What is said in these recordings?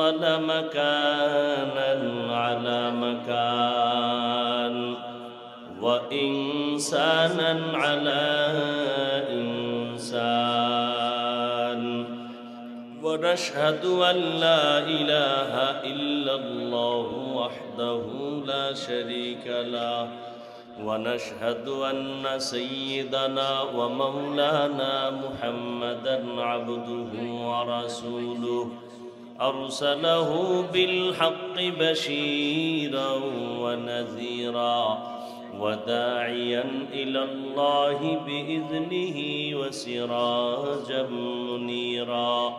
مكانا على مكان وإنسانا على إنسان ونشهد أن لا إله إلا الله وحده لا شريك له ونشهد أن سيدنا ومولانا محمدا عبده ورسوله أرسله بالحق بشيرا ونذيرا وداعيا إلى الله بإذنه وسراجا منيرا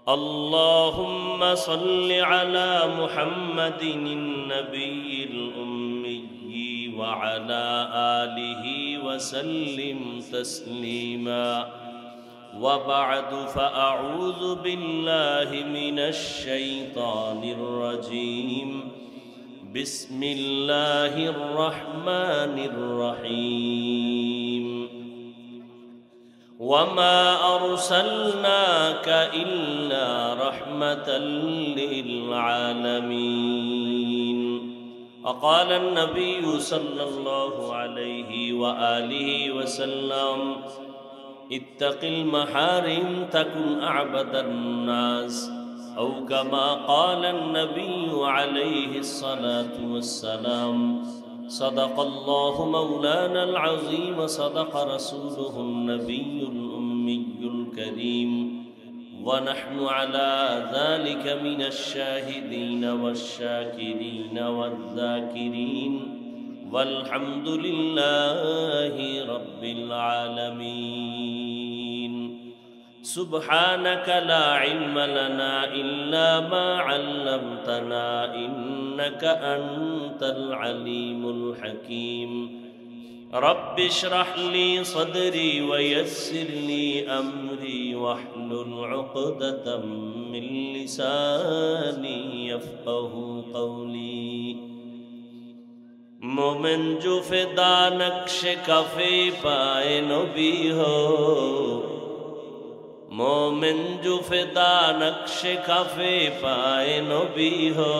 اللهم صل على محمد النبي الأمي وعلى آله وسلم تسليما وبعد فأعوذ بالله من الشيطان الرجيم بسم الله الرحمن الرحيم وما أرسلناك إلا رحمة للعالمين وقال النبي صلى الله عليه وآله وسلم اتق المحارم تكن أعبد الناس أو كما قال النبي عليه الصلاة والسلام صدق الله مولانا العظيم صدق رسوله النبي الأمي الكريم ونحن على ذلك من الشاهدين والشاكرين والذاكرين والحمد لله رب العالمين سبحانك لا علم لنا إلا ما علمتنا إنك أنت العليم الحكيم رب اشرح لي صدري ويسر لي أمري واحلل عقدة من لساني يفقه قولي मोमिन जो फिदा नक्श कफे पाए नबी हो मोमिन जो फिदा नक्श कफे पाए नबी हो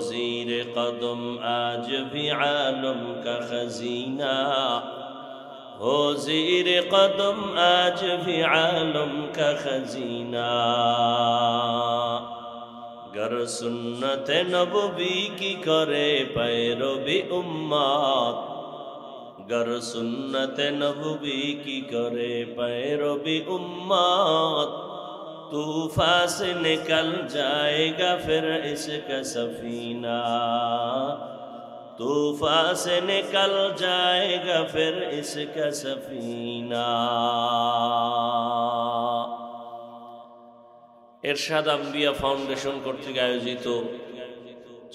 ज़ीर कदम आज भी आलम का खजीना हो ज़ीर कदम आज भी आलम का खजीना गर सुन्नत नबवी की करे पैरवी उम्मत गर सुन्नत नबवी की करे पैरवी उम्मत तूफान से निकल जाएगा फिर इसका सफीना तूफान से निकल जाएगा फिर इसका सफीना এরশাদ আম্বিয়া ফাউন্ডেশন কর্তৃক আয়োজিত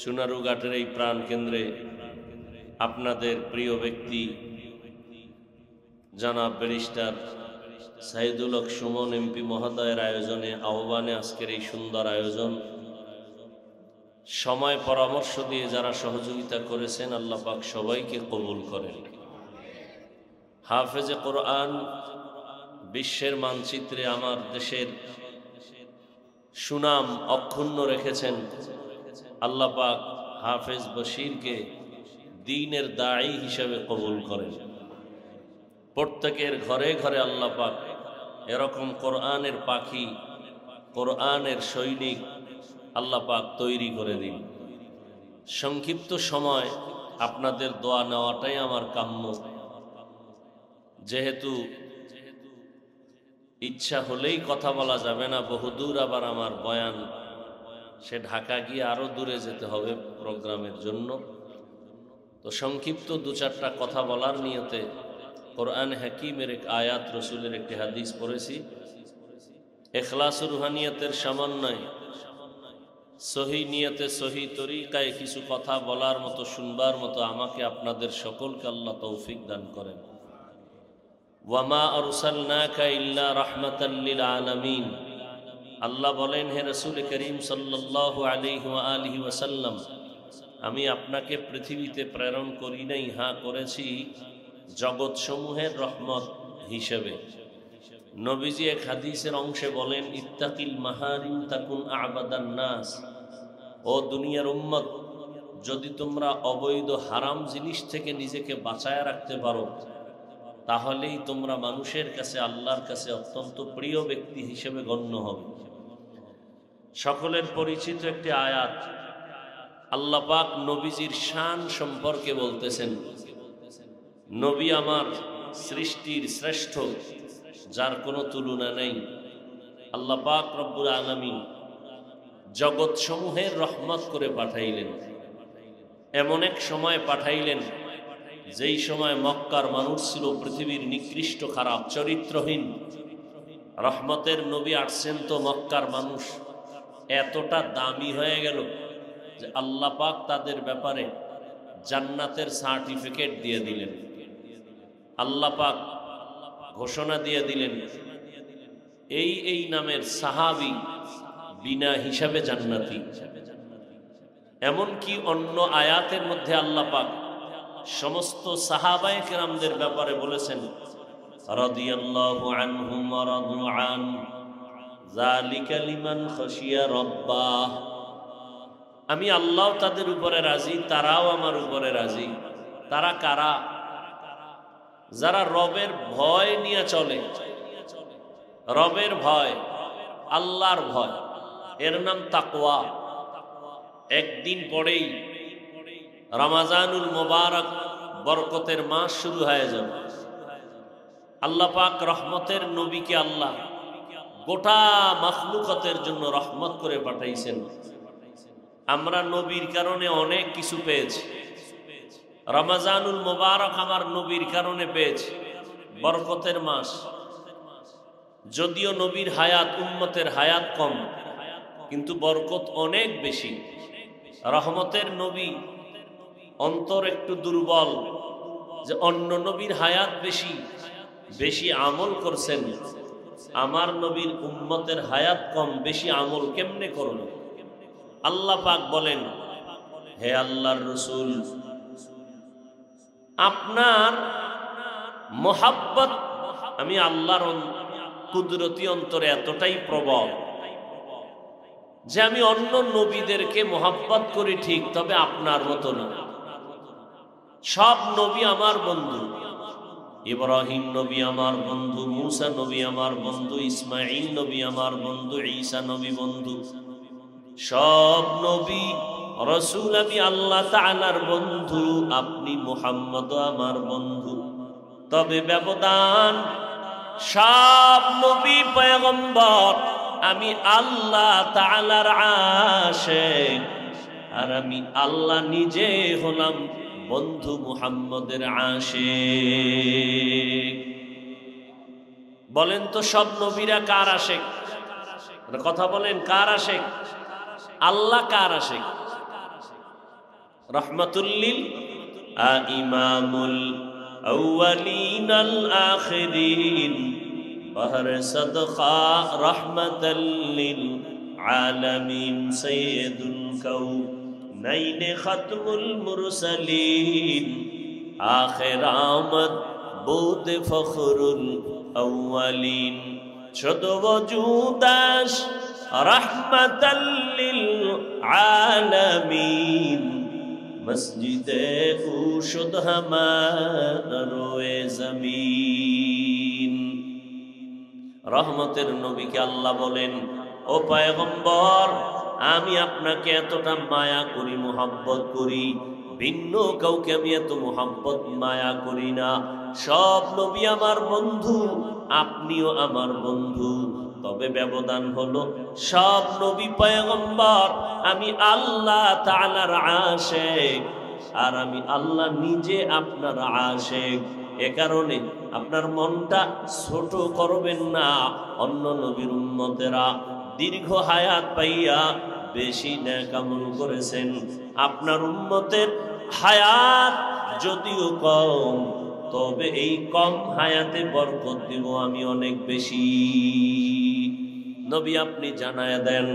সোনারুঘাটের এই প্রাণ কেন্দ্রে আপনাদের প্রিয় ব্যক্তি জনাব ব্যারিস্টার সাইদুল হক সুমন এমপি মহোদয়ের আয়োজনে আহ্বানে আজকের এই সুন্দর আয়োজন সময় পরামর্শ দিয়ে যারা সহযোগিতা করেছেন আল্লাহ পাক সবাইকে কবুল করেন হাফেজে কোরআন বিশ্বের মানচিত্রে আমার দেশের সুনাম অক্ষুণ্ণ রেখেছেন আল্লাহ পাক হাফেজ বশিরকে দ্বীনের দাঈ হিসেবে কবুল করেন প্রত্যেকের ঘরে ঘরে আল্লাহ পাক এরকম কোরআনের পাখি কোরআনের সৈনিক আল্লাহ পাক তৈরি করে দিন সংক্ষিপ্ত সময় আপনাদের দোয়া নেওয়াটাই আমার কাম্য যেহেতু ইচ্ছা হলেই কথা বলা যাবে না বহুদূর আবার আমার বয়ান সে ঢাকা গিয়ে আরো দূরে যেতে হবে প্রোগ্রামের জন্য তো সংক্ষিপ্ত দু চারটা কথা বলার নিয়তে কোরআন হাকিমের এক আয়াত রসুলের একটি হাদিস পড়েছি ইখলাস রুহানিয়তের সমন্বয় সহি নিয়তে সহি তরিকায় কিছু কথা বলার মতো শুনবার মতো আমাকে আপনাদের সকলকে আল্লাহ তৌফিক দান করেন ওয়ামা আরসালনাকা ইল্লা রাহমাতাল লিল আলামিন আল্লাহ বলেন হে রাসূল করিম সাল্লাল্লাহু আলাইহি ওয়া আলিহি ওয়াসাল্লাম আমি আপনাকে পৃথিবীতে প্রেরণ করি নাই, হ্যাঁ করেছি জগৎসমূহের রহমত হিসেবে। নবীজি এক হাদিসের অংশে বলেন, ইত্তাকিল মাহারিম তাকুন আবাদান নাস। ও দুনিয়ার উম্মত, যদি তোমরা অবৈধ হারাম জিনিস থেকে নিজেকে বাঁচায় রাখতে পারো, তাহলেই তোমরা মানুষের কাছে, আল্লাহর কাছে অত্যন্ত প্রিয় ব্যক্তি হিসেবে গণ্য হবে। সকলের পরিচিত একটি আয়াত, আল্লাহ পাক নবীজির শান সম্পর্কে বলতেছেন, নবী আমার সৃষ্টির শ্রেষ্ঠ, যার কোনো তুলনা নেই। আল্লাহ পাক রব্বুল আলামিন জগৎ সমূহের রহমত করে পাঠাইলেন। এমন এক সময় পাঠাইলেন যেই সময় মক্কার মানুষ ছিল পৃথিবীর নিকৃষ্ট, খারাপ, চরিত্রহীন। রহমতের নবী আসছেন তো মক্কার মানুষ এতটা দামি হয়ে গেল যে আল্লাহ পাক তাদের ব্যাপারে জান্নাতের সার্টিফিকেট দিয়ে দিলেন। আল্লাহ পাক ঘোষণা দিয়ে দিলেন, এই নামের সাহাবী বিনা হিসাবে জান্নাতি। এমনকি অন্য আয়াতের মধ্যে আল্লাহ পাক সমস্ত সাহাবায়ে কেরামদের ব্যাপারে বলেছেন, রাদিয়াল্লাহু আনহুম ওয়া রাদু আন, যালিকা লিমান খাশিয়া রাব্বাহ। আমি আল্লাহ তাদের উপরে রাজি, তারাও আমার উপরে রাজি। তারা কারা? যারা রবের ভয় নিয়ে চলে। রবের ভয়, আল্লাহর ভয়, এর নাম তাকওয়া। একদিন পরেই রমজানুল মুবারক, বরকতের মাস শুরু হয়ে যাবে। আল্লাহ পাক রহমতের নবীকে আল্লাহ গোটা মাখলুকাতের জন্য রহমত করে পাঠাইছেন। আমরা নবীর কারণে অনেক কিছু পেয়েছি। রমজানুল মুবারক আমার নবীর কারণে পেয়েছি, বরকতের মাস। যদিও নবীর হায়াত, উম্মতের হায়াত কম, কিন্তু বরকত অনেক বেশি। রহমতের নবী অন্তর একটু দুর্বল, যে অন্য নবীর হায়াত বেশি, বেশি আমল করছেন, আমার নবীর উম্মতের হায়াত কম, বেশি আমল কেমনে করবে? আল্লাহ পাক বলেন, হে আল্লাহর রাসূল, আপনার মোহাব্বত আমি আল্লাহর কুদরতি অন্তরে এতটাই প্রবল যে আমি অন্য নবীদেরকে মোহাব্বত করি ঠিক, তবে আপনার মতো না। সব নবী আমার বন্ধু। ইব্রাহিম নবী আমার বন্ধু, মুসা নবী আমার বন্ধু, ইসমাঈল নবী আমার বন্ধু, ঈসা নবী বন্ধু। সব নবী রাসূল আমি আল্লাহ তাআলার বন্ধু, আপনি মুহাম্মদ আমার বন্ধু। তবে ব্যবধান, সব নবী পয়গম্বর, আমি আল্লাহ তাআলার আশিক, আর আমি আল্লাহ নিজে হলাম বন্ধু মুহাম্মদের আশিক। বলেন তো সব নবীরা কার আশিক? কথা বলেন, কার আশিক? আল্লাহ কার আশিক? রহমাতুল লিল ইমামুল আউয়ালিন আল আখিরিন, বাহর সাদকা রহমাতাল লিল আলামিন, সাইয়্যিদুল কাউনাইন খাতমুল মুরসালিন, আখির আমদ বুদ ফখরুল আউয়ালিন, শুদ ওজুদাস রহমাতাল লিল আলামিন, মসজিদে উশুদ হামারোয়ে জমিন। রহমতের নবীকে আল্লাহ বলেন, ও পয়গম্বর, আমি আপনাকে এতটা মায়া করি, মোহাব্বত করি, ভিন্ন কাউকে আমি এত মোহাব্বত মায়া করি না। সব নবী আমার বন্ধু, আপনিও আমার বন্ধু। তবে ব্যবধান হলো, সব নবী পয়গম্বর আমি আল্লাহ তাআলার আশিক, আর আমি আল্লাহ নিজে আপনার আশিক। এ কারণে আপনার মনটা ছোট করবেন না। অন্য নবীর উম্মতেরা দীর্ঘ হায়াত পাইয়া বেশি নেক আমল করেছেন, আপনার উম্মতের হায়াত যদিও কম, তবে এই কম হায়াতে বরকত দিব আমি অনেক বেশি। নবী আপনি জানায়া দেন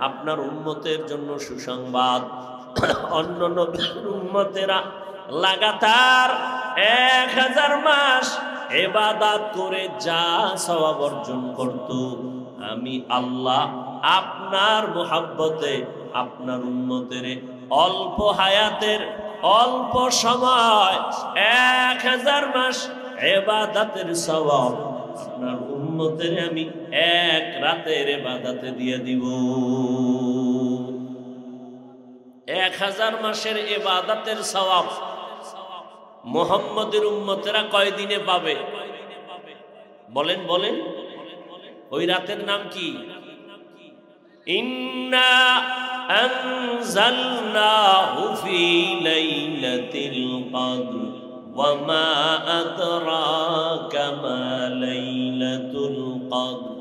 আপনার উম্মতের জন্য সুসংবাদ। অন্য নবীর উম্মতেরা লাগাতার 1000 মাস ইবাদত করে যা সওয়াব অর্জন করত, আমি আল্লাহ আপনার মুহাব্বতে আপনার উম্মতের অল্প হায়াতের অল্প সময় 1000 মাস ইবাদতের সওয়াব আপনার উম্মতের আমি এক রাতের ইবাদতে দিয়ে দিব। 1000 মাসের ইবাদতের সওয়াব মুহাম্মদের উম্মতেরা কয়দিনে পাবে? বলেন বলেন, ওই রাতের নাম কি? ইন্না আনজালনাহু ফি লাইলাতিল কদর ওয়া মা আদরাকা মা লাইলাতুল কদর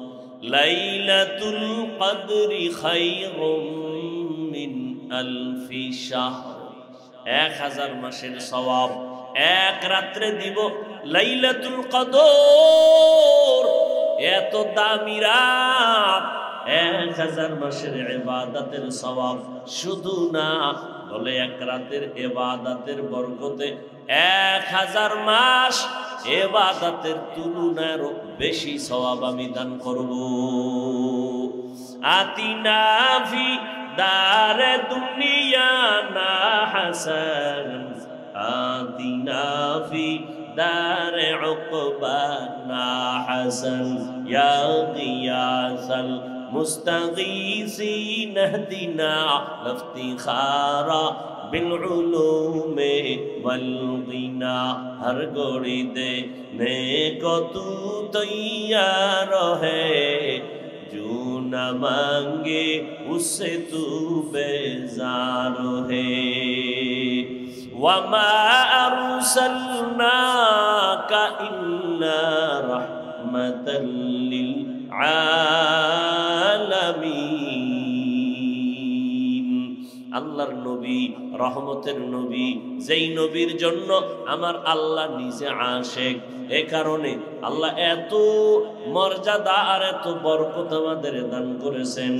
লাইলাতুল কদরি খায়রুম মিন আলফি শাহর। 1000 মাসের সওয়াব এক রাত্রে দিব। লাইলাতুল কদর এত দামি রাত, 1000 মাসের ইবাদতের সওয়াব শুধু না, বলে এক রাতের ইবাদতের বরকতে 1000 মাস ইবাদতের তুলনায় বেশি সওয়াব আমি দান করব। আতিনা ফি দারে দুনিয়া না হাসান, আতিনা ফি দারে উকবা না হাসান, ইয়া গিয়াসাল মুস্তাগীসিন ইহদিনা ইফতিখারা বিল উলুমে ওয়াল গিনা। হর গড়ি দে নে কো তু তৈয়ার হে, जो न मांगे उससे तू बेजार है। वमा अरसलनाका इल्ला रहमतल लिल आलामीन। আল্লাহর নবী, রহমতের নবী, যেই নবীর জন্য আমার আল্লাহ নিজে আশেক। এ কারণে আল্লাহ এত মর্যাদা আর এত বরকত আমাদের দান করেছেন।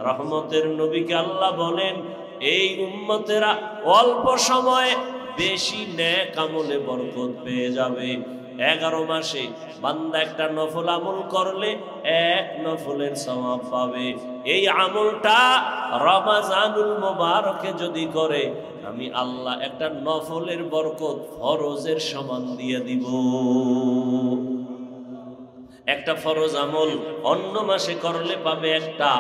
রহমতের নবীকে আল্লাহ বলেন, এই উম্মতেরা অল্প সময়ে বেশি নেক আমলে বরকত পেয়ে যাবে। 11 মাসে বান্দা একটা নফল আমল করলে 1 নফলের সওয়াব পাবে। এই আমলটা রমজানুল মুবারকে যদি করে, আমি আল্লাহ একটা নফলের বরকত ফরজের সমান দিয়ে দিব। একটা ফরজ আমল অন্য মাসে করলে পাবে একটা,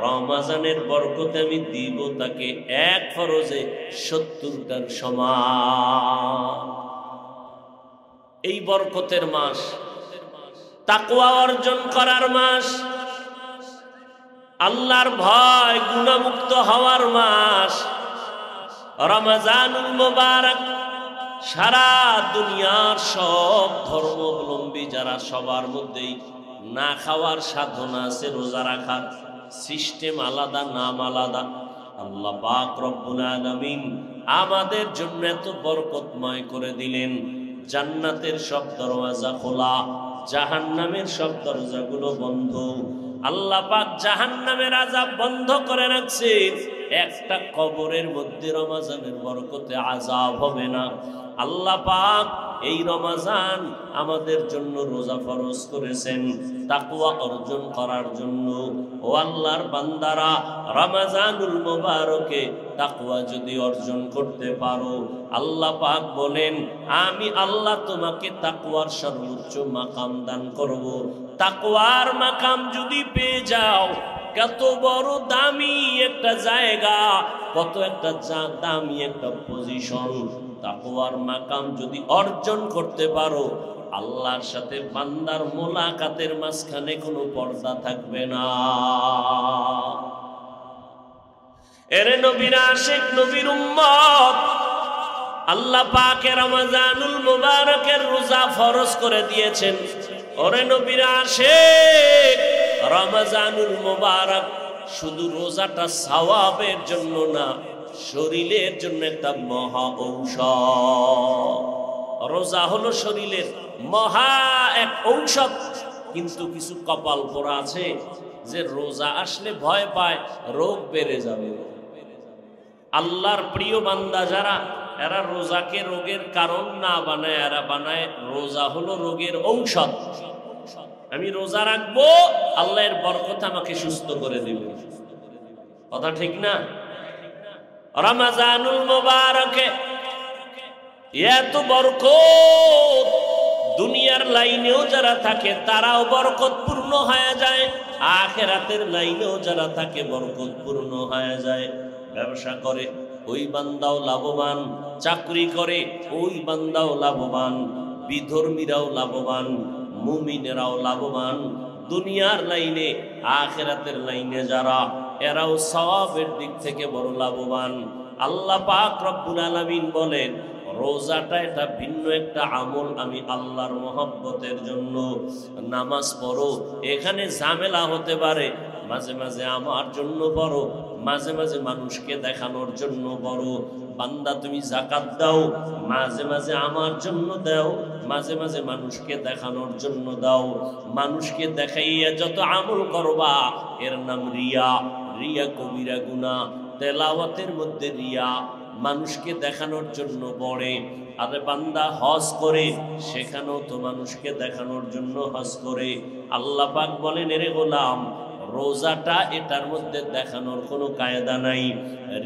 রমজানের বরকতে আমি দিব তাকে এক ফরজে 70টার সমান। এই বরকতের মাস, তাকওয়া অর্জন করার মাস, আল্লাহর ভয় গুনাহমুক্ত হওয়ার মাস রমজানুল মুবারক। সারা দুনিয়ার সব ধর্মাবলম্বী যারা, সবার মধ্যেই না খাওয়ার সাধনা আছে, রোজা রাখার সিস্টেম আলাদা, নাম আলাদা। আল্লাহ পাক রব্বুল আলামিন আমাদের জন্য এত বরকতময় করে দিলেন। জান্নাতের সব দরওয়াজা খোলা, জাহান্নামের সব দরজাগুলো বন্ধ। আল্লাহ পাক জাহান্নামের আযাব বন্ধ করে রাখছেন। একটা কবরের মধ্যে রমজানের বরকতে আযাব হবে না। আল্লাহ পাক এই রমজান আমাদের জন্য রোজা ফরজ করেছেন তাকওয়া অর্জন করার জন্য। ও আল্লাহর বান্দারা, রমজানুল মুবারকে তাকওয়া যদি অর্জন করতে পারো, আল্লাহ পাক বলেন, আমি আল্লাহ তোমাকে তাকওয়ার সর্বোচ্চ মাকাম দান করব। তাকওয়ার মাকাম যদি পেয়ে যাও, কত বড় দামি একটা জায়গা, কত একটা দামি একটা পজিশন। তাকওয়ার মাকাম যদি অর্জন করতে পারো, আল্লাহর সাথে বান্দার মোলাকাতের মাঝখানে কোনো পর্দা থাকবে না। এরে নবীর আশিক, নবীর উম্মত, আল্লাহ পাক রমজানুল মুবারকের রোজা ফরজ করে দিয়েছেন। ওরে নবীর আশিক, রমজানুল মুবারক শুধু রোজাটা সওয়াবের জন্য না, শরীরের জন্য একটা মহা ঔষধ। রোজা হলো শরীরের মহা এক ঔষধ। কিন্তু কিছু কপাল পোড়া আছে যে রোজা আসলে ভয় পায় রোগ বেড়ে যাবে। আল্লাহর প্রিয় বান্দা যারা এরা রোজাকে রোগের কারণ না বানায়, এরা বানায় রোজা হলো রোগের ঔষধ। আমি রোজা রাখবো, আল্লাহর বরকত আমাকে সুস্থ করে দিবে। কথা ঠিক না? রমজানুল মুবারকে এত বরকত, দুনিয়ার লাইনেও যারা থাকে তারাও বরকতপূর্ণ হয়ে যায়, আখিরাতের লাইনেও যারা থাকে বরকতপূর্ণ হয়ে যায়। ব্যবসা করে ওই বান্দাও লাভবান, চাকরি করে ওই বান্দাও লাভবান, বিধর্মীরাও লাভবান, মুমিনেরাও লাভবান। দুনিয়ার লাইনে আখিরাতের লাইনে যারা, এরাও সওয়াবের দিক থেকে বড় লাভবান। আল্লাহ পাক রব্বুল আলামিন বলেন, রোজাটা এটা ভিন্ন একটা আমল, আমি আল্লাহর মহব্বতের জন্য। নামাজ পড়ো, এখানে ঝামেলা হতে পারে, মাঝে মাঝে আমার জন্য পড়ো, মাঝে মাঝে মানুষকে দেখানোর জন্য পড়ো। বান্দা তুমি যাকাত দাও, মাঝে মাঝে আমার জন্য দাও, মাঝে মাঝে মানুষকে দেখানোর জন্য দাও। মানুষকে দেখাইয়া যত আমল করবা এর নাম রিয়া। রিয়া কবিরা গুনাহ। তেলাওয়াতের মধ্যে রিয়া, মানুষকে দেখানোর জন্য পড়ে। আরে বান্দা হজ করে, সেখানেও তো মানুষকে দেখানোর জন্য হজ করে। আল্লাহ পাক বলেন, এরে গোলাম, রোজাটা এটার মধ্যে দেখানোর কোনো কায়দা নাই,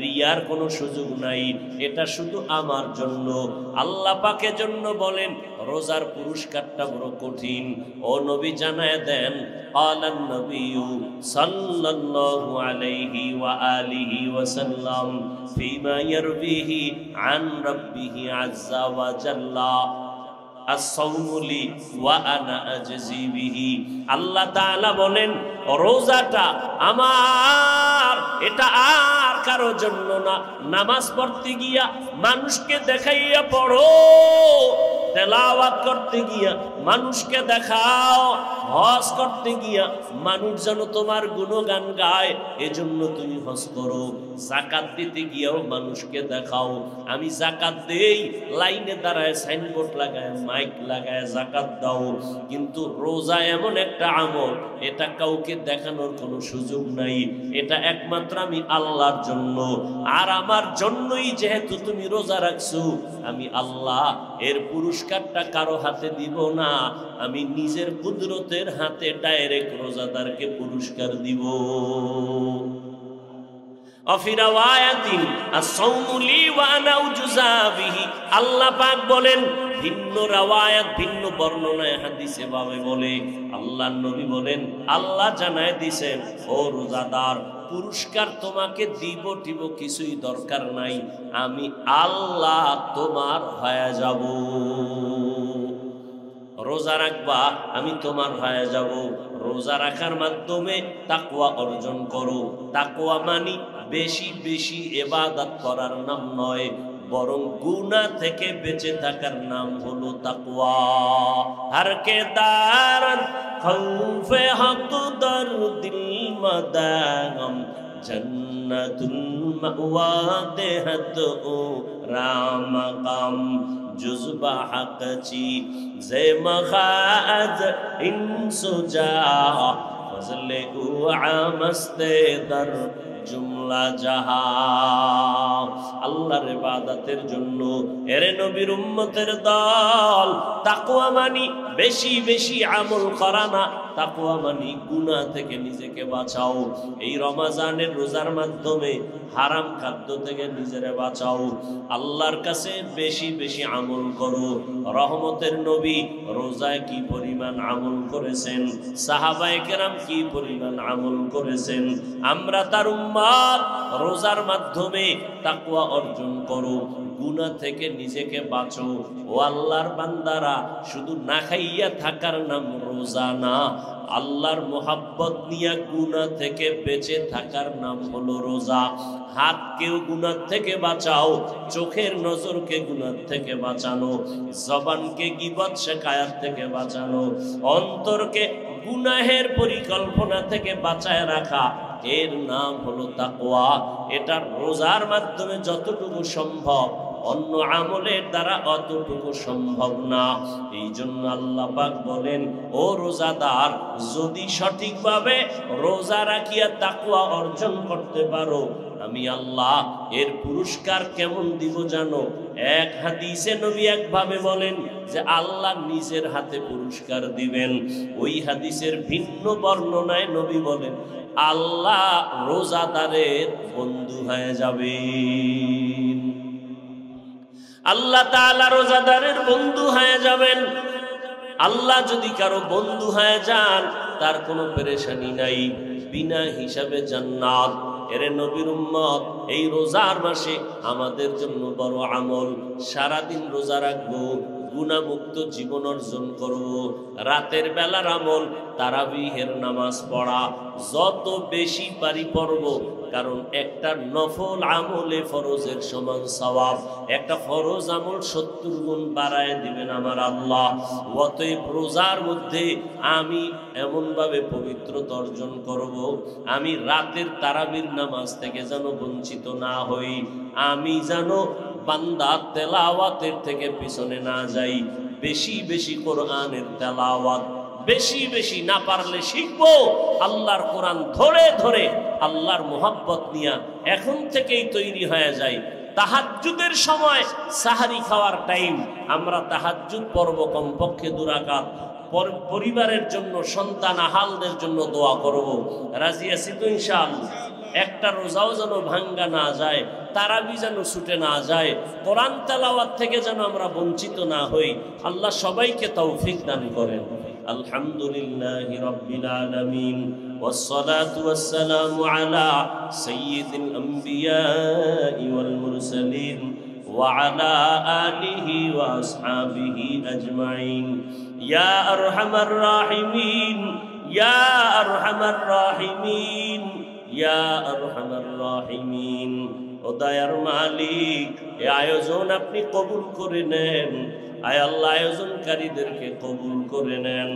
রিয়ার কোনো সুযোগ নাই, এটা শুধু আমার জন্য। আল্লাহ পাকের জন্য বলেন, রোজার পুরস্কারটা বড় কঠিন। ও নবী জানায় দেন, আলান নবিয়্যু সাল্লাল্লাহু আলাইহি ওয়া আলিহি ওয়াসাল্লাম ফিমা ইয়ারবিহি আন রাব্বিহি আযজা ওয়া জাল্লা, as-sawmuli wa ana ajzi bihi। আল্লাহ তাআলা বলেন, রোজাটা আমার, এটা আর কারো জন্য না। নামাজ পড়তে গিয়া মানুষকে দেখাইয়া পড়ো, তেলাওয়াত করতে গিয়া মানুষকে দেখাও, হজ করতে গিয়া মানুষ যেন তোমার গুণগান গায়, এজন্য তুমি হজ করো। যাকাত দিতে গিয়াও মানুষকে দেখাও, আমি যাকাত দেই, লাইনে দাঁড়ায় সাইনবোর্ড লাগায়, মাইক লাগায় যাকাত দাও। কিন্তু রোজা এমন একটা আমল, এটা কাউকে দেখানোর কোনো সুযোগ নাই, এটা একমাত্র আমি আল্লাহর জন্য। আর আমার জন্যই যেহেতু তুমি রোজা রাখছো, আমি আল্লাহ এর পুরস্কারটা কারো হাতে দিব না, আমি নিজের কুদরতের হাতে ডাইরেক্ট রোজাদারকে পুরস্কার দিব। আল্লাহ পাক বলেন, ভিন্ন রাওয়ায়াত, ভিন্ন বর্ণনায় হাদিসে ভাবে বলে, আল্লাহর নবী বলেন, আল্লাহ জানায় দিয়েছেন, ও রোজাদার, পুরস্কার তোমাকে দিব টিব কিছুই দরকার নাই, আমি আল্লাহ তোমার হয়ে যাব। রোজা রাখবা, আমি তোমার হয়ে যাব। রোজা রাখার মাধ্যমে তাকওয়া অর্জন করো। তাকওয়া মানি বেশি বেশি ইবাদত করার নাম নয়, বরং গুনাহ থেকে বেঁচে থাকার নাম হলো তাকওয়া। হর কে দারন খৌফে হক দরদিল মদাগম, জন্নতুল মাওয়া দেহত ও রামকাম, जुज़्बा हक़ची ज़े मखाज़ इंसुजा, फज़ले उआमस्ते दर जुमला जहा। আল্লাহর ইবাদতের জন্য এরে নবীর উম্মতের দল, তাকওয়া মানি বেশি বেশি আমল করা না, তাকওয়া মানি গুনাহ থেকে নিজেকে বাঁচাও। এই রমজানের রোজার মাধ্যমে হারাম খাদ্য থেকে নিজেরে বাঁচাও। আল্লাহর কাছে বেশি বেশি আমল করো। রহমতের নবী রোজায় কি পরিমাণ আমল করেছেন, সাহাবায়ে কেরাম কি পরিমাণ আমল করেছেন। আমরা তার উম্মত, রোজার মাধ্যমে তাকওয়া অর্জন করো, গুনাহ থেকে নিজেকে বাঁচো। ও আল্লাহর বান্দারা, শুধু না খাইয়া থাকার নাম রোজা না, আল্লাহর মোহাব্বত নিয়ে গুনাহ থেকে বেঁচে থাকার নাম হলো রোজা। হাতকেও গুনাহ থেকে বাঁচাও, চোখের নজরকে গুনাহ থেকে বাঁচানো, জবানকে গীবত শিকায়াত থেকে বাঁচানো, অন্তরকে গুনাহের পরিকল্পনা থেকে বাঁচায় রাখা, এর নাম হলো তাকওয়া। এটা রোজার মাধ্যমে যতটুকু সম্ভব, অন্য আমলের দ্বারা অতটুকু সম্ভব না। এই জন্য আল্লাহ পাক বলেন, ও রোজাদার, যদি সঠিকভাবে রোজা রাখিয়া তাকওয়া অর্জন করতে পারো, আমি আল্লাহ এর পুরস্কার কেমন দিব জানো? এক হাদিসে নবী একভাবে বলেন যে আল্লাহ নিজের হাতে পুরস্কার দিবেন। ওই হাদিসের ভিন্ন বর্ণনায় নবী বলেন আল্লাহ রোজাদারের বন্ধু হয়ে যাবেন। আল্লাহ তাআলা রোজাদারের বন্ধু হয়ে যাবেন। আল্লাহ যদি কারো বন্ধু হয়ে যান তার কোনো পেরেশানি নাই, বিনা হিসাবে জান্নাত। এরে নবীর উম্মত, এই রোজার মাসে আমাদের জন্য বড় আমল, সারাদিন রোজা রাখবো, গুনাহমুক্ত জীবন অর্জন করব। রাতের বেলার আমল তারাবিহের নামাজ পড়া, যত বেশি পারি পড়ব, কারণ একটা নফল আমলে ফরজের সমান সওয়াব। একটা ফরজ আমল 70 গুণ বাড়ায় দিবেন আমার আল্লাহ। অতএব রোজার মধ্যে আমি এমনভাবে পবিত্রতা অর্জন করব, আমি রাতের তারাবির নামাজ থেকে যেন বঞ্চিত না হই, আমি যেন বান্দা তেলাওয়াতের থেকে পিছনে না যাই। বেশি বেশি কোরআনের তেলাওয়াত, বেশি বেশি না পারলে শিখবো আল্লাহর কোরআন ধরে ধরে, আল্লাহর মোহাব্বত নিয়া এখন থেকেই তৈরি হয়ে যায়। তাহাজ্জুদের সময় সাহারি খাওয়ার টাইম আমরা তাহাজ্জুদ পড়ব কমপক্ষে 2 রাকাত। পরিবারের জন্য, সন্তান আহালদের জন্য দোয়া করব। রাজি আছি তো ইনশাআল্লাহ? একটা রোজাও যেন ভাঙ্গা না যায়, তারাবি যেন ছুটে না যায়, কোরআন তেলাওয়াত থেকে যেন আমরা বঞ্চিত না হই। আল্লাহ সবাইকে তৌফিক দান করেন। আলহামদুলিল্লাহি রাব্বিল আলামিন, والصلاة والسلام على سيد الأنبياء والمرسلين وعلى آله وأصحابه أجمعين يا أرحم الراحمين يا أرحم الراحمين يا أرحم الراحمين। ও দয়ার মালিক, এই আয়োজন আপনি কবুল করে নেন। আয় আল্লাহ, আয়োজনকারীদেরকে কবুল করে নেন।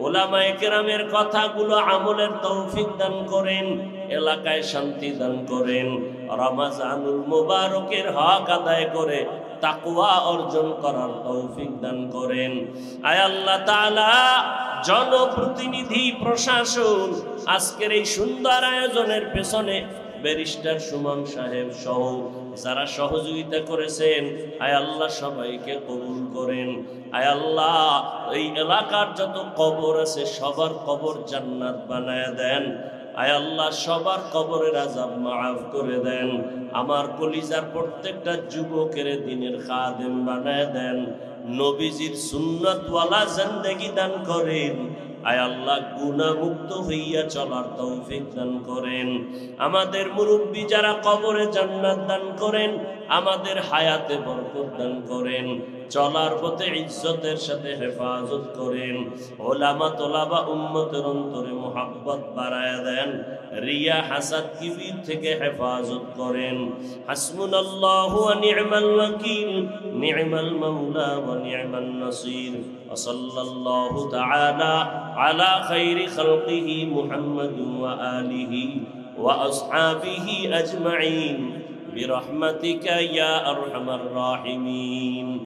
ওলামায়ে কেরামের কথাগুলো আমলের তৌফিক দান করেন, এলাকায় শান্তি দান করেন, রমজানুল মুবারকের হক আদায় করে তাকওয়া অর্জন করার তৌফিক দান করেন। আয় আল্লাহ তাআলা, জনপ্রতিনিধি, প্রশাসন, আজকের এই সুন্দর আয়োজনের পেছনে ব্যারিস্টার সুমন সাহেব সহ যারা সহযোগিতা করেছেন, আয় আল্লাহ সবাইকে কবুল করেন। আয় আল্লাহ, এই এলাকার যত কবর আছে সবার কবর জান্নাত বানায় দেন। আয় আল্লাহ, সবার কবরের আযাব মাফ করে দেন। আমার কলিজার প্রত্যেকটা যুবকের দিনের খাদেম বানায় দেন। নবীজির সুন্নাতওয়ালা জিন্দেগি দান করেন। আয় আল্লাহ, গুনাহমুক্ত হইয়া চলার তৌফিক দান করেন। আমাদের মুরব্বী যারা কবরে জান্নাত দান করেন, আমাদের হায়াতে বরকত দান করেন, চলার পথে ইজ্জতের সাথে হেফাজত করেন। ওলামা তোলাবা উম্মতের অন্তরে মুহাব্বত বাড়ায়া দেন। রিয়া হাসাদ কিবির থেকে হেফাজত করেন। হাসবুনাল্লাহু ওয়া নি'মাল ওয়াকিল, নি'মাল মাওলা ওয়া নি'মান নাসির। ওয়া সাল্লাল্লাহু তাআলা আলা খাইরি খালকিহি মুহাম্মাদিন ওয়া আলিহি ওয়া আসহাবিহি আজমাইন বিরহমাতিকা ইয়া আরহামার রাহিমিন।